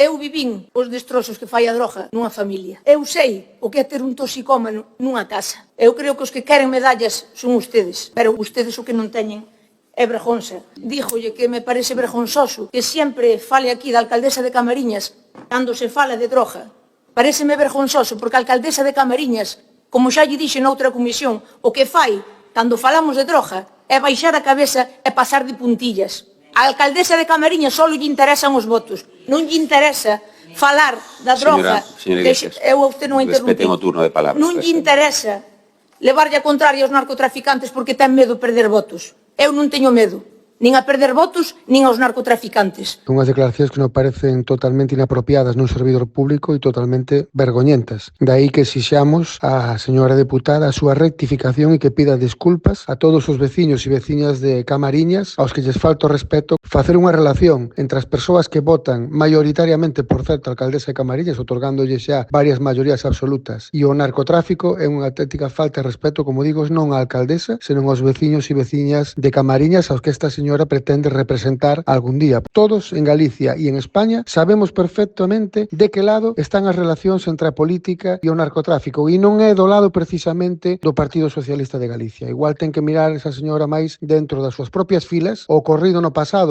Eu vivín os destrozos que fai a droga nunha familia. Eu sei o que é ter un toxicómano nunha casa. Eu creo que os que queren medallas son ustedes, pero ustedes o que non teñen é vergonza. Dígolle que me parece vergonzoso que sempre fale aquí da alcaldesa de Camariñas cando se fala de droga. Pareceme vergonzoso porque a alcaldesa de Camariñas, como xa lle dixe noutra comisión, o que fai cando falamos de droga é baixar a cabeza e pasar de puntillas. A alcaldesa de Camariñas só lle interesan os votos. Non lle interesa falar da droga. Señora Iglesias, eu a usted non a interrumpi. respeten o turno de palabras. Non lle interesa levarlle a contraria aos narcotraficantes porque ten medo de perder votos. Eu non teño medo. Nin a perder votos, nin aos narcotraficantes. Unhas declaracións que nos parecen totalmente inapropiadas nun servidor público e totalmente vergoñentas. De aí que exixamos á señora deputada a súa rectificación e que pida desculpas a todos os veciños e veciñas de Camariñas aos que lles falta o respeto, facer unha relación entre as persoas que votan maioritariamente, por certo, a alcaldesa de Camariñas, otorgándolle xa varias maiorías absolutas, e o narcotráfico é unha auténtica falta de respeto, como digo, non á alcaldesa, senón aos veciños e veciñas de Camariñas aos que esta señora pretende representar algún día. Todos en Galicia e en España sabemos perfectamente de que lado están as relacións entre a política e o narcotráfico e non é do lado precisamente do Partido Socialista de Galicia. Igual ten que mirar esa señora máis dentro das súas propias filas o ocorrido no pasado.